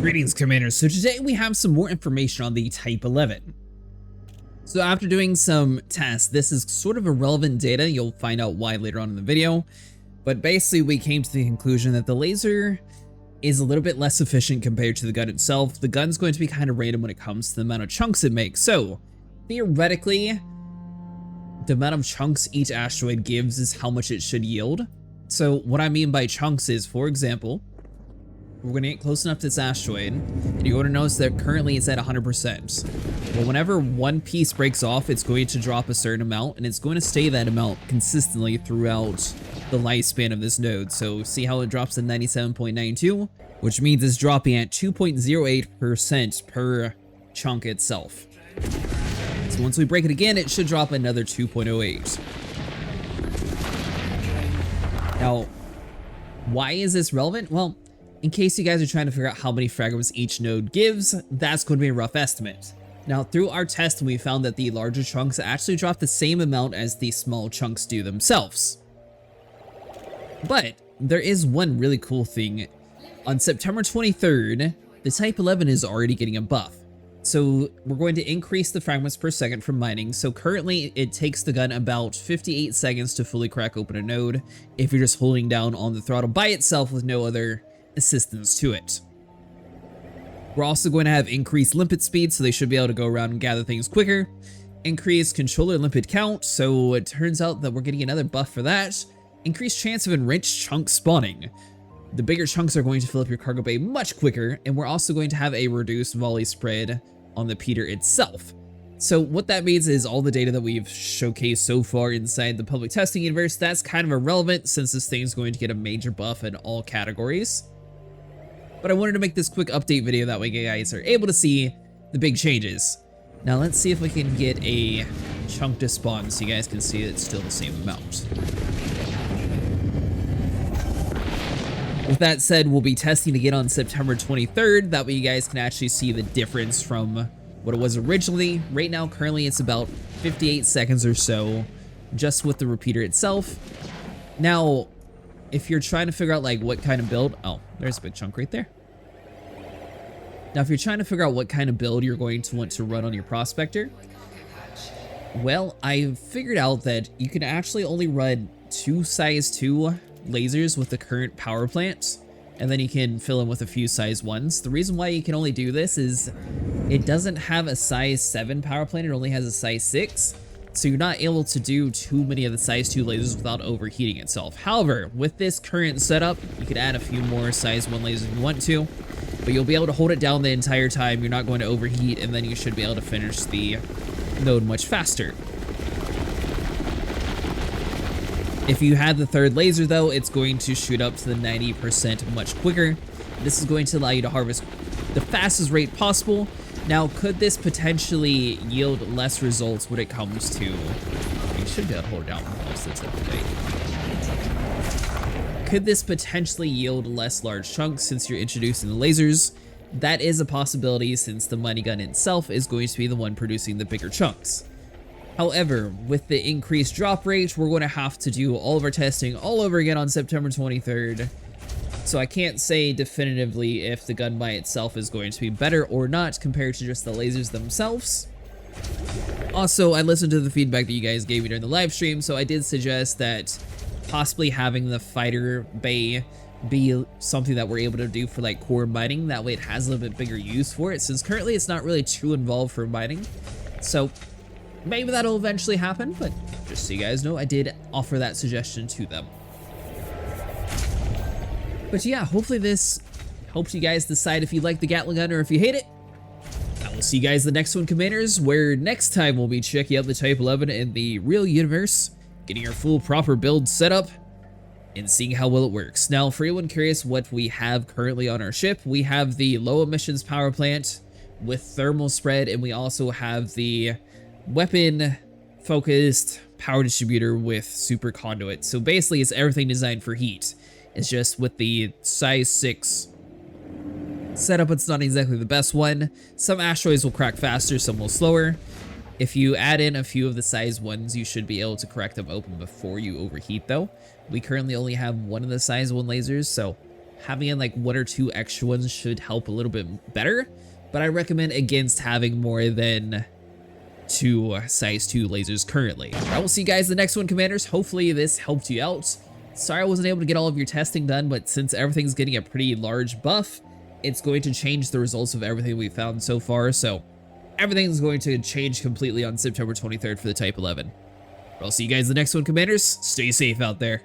Greetings, Commander. So today we have some more information on the Type-11. So after doing some tests, this is sort of irrelevant data. You'll find out why later on in the video. But basically we came to the conclusion that the laser is a little bit less efficient compared to the gun itself. The gun's going to be kind of random when it comes to the amount of chunks it makes. So theoretically, the amount of chunks each asteroid gives is how much it should yield. So what I mean by chunks is, for example, we're going to get close enough to this asteroid, and you're going to notice that currently it's at 100%. Well, whenever one piece breaks off, it's going to drop a certain amount, and it's going to stay that amount consistently throughout the lifespan of this node. So see how it drops to 97.92, which means it's dropping at 2.08% per chunk itself. So once we break it again, it should drop another 2.08. Now, why is this relevant? Well, in case you guys are trying to figure out how many fragments each node gives, that's going to be a rough estimate. Now, through our test, we found that the larger chunks actually drop the same amount as the small chunks do themselves. But there is one really cool thing. On September 23rd, the Type-11 is already getting a buff. So we're going to increase the fragments per second from mining. So currently it takes the gun about 58 seconds to fully crack open a node if you're just holding down on the throttle by itself with no other assistance to it. We're also going to have increased limpet speed, so they should be able to go around and gather things quicker. Increased controller limpet count, so it turns out that we're getting another buff for that. Increased chance of enriched chunk spawning. The bigger chunks are going to fill up your cargo bay much quicker, and we're also going to have a reduced volley spread on the repeater itself. So what that means is all the data that we've showcased so far inside the public testing universe, that's kind of irrelevant since this thing's going to get a major buff in all categories. But I wanted to make this quick update video, that way you guys are able to see the big changes. Now let's see if we can get a chunk to spawn so you guys can see it's still the same amount. With that said, we'll be testing again on September 23rd. That way you guys can actually see the difference from what it was originally. Right now, currently it's about 58 seconds or so just with the repeater itself. Now, if you're trying to figure out like what kind of build, oh, there's a big chunk right there. Now, if you're trying to figure out what kind of build you're going to want to run on your prospector, well, I figured out that you can actually only run 2 size 2 lasers with the current power plant, and then you can fill in with a few size 1s. The reason why you can only do this is it doesn't have a size 7 power plant, it only has a size 6. So you're not able to do too many of the size 2 lasers without overheating itself. However, with this current setup, you could add a few more size 1 lasers if you want to, but you'll be able to hold it down the entire time, you're not going to overheat, and then you should be able to finish the node much faster. If you had the third laser though, it's going to shoot up to the 90% much quicker. This is going to allow you to harvest the fastest rate possible. Now, could this potentially yield less results when it comes to, you should be able to hold it down most of the day. Could this potentially yield less large chunks since you're introducing the lasers? That is a possibility since the mining gun itself is going to be the one producing the bigger chunks. However, with the increased drop rate, we're going to have to do all of our testing all over again on September 23rd. So I can't say definitively if the gun by itself is going to be better or not compared to just the lasers themselves. Also, I listened to the feedback that you guys gave me during the live stream, so I did suggest that possibly having the fighter bay be something that we're able to do for like core mining. That way it has a little bit bigger use for it, since currently it's not really too involved for mining. So maybe that'll eventually happen, but just so you guys know, I did offer that suggestion to them. But yeah, hopefully this helps you guys decide if you like the Gatling gun or if you hate it. I will see you guys in the next one, Commanders, where next time we'll be checking out the Type-11 in the real universe, getting our full proper build set up, and seeing how well it works. Now, for anyone curious what we have currently on our ship, we have the low emissions power plant with thermal spread, and we also have the weapon focused power distributor with super conduit. So basically it's everything designed for heat. It's just with the size 6 setup, it's not exactly the best one. Some asteroids will crack faster, some will slower. If you add in a few of the size 1s, you should be able to crack them open before you overheat though. We currently only have one of the size 1 lasers, so having in like 1 or 2 extra ones should help a little bit better, but I recommend against having more than 2 size 2 lasers currently. I will see you guys in the next one, Commanders. Hopefully this helped you out. Sorry I wasn't able to get all of your testing done, but since everything's getting a pretty large buff, it's going to change the results of everything we've found so far, so everything's going to change completely on September 23rd for the Type-11. I'll see you guys in the next one, Commanders. Stay safe out there.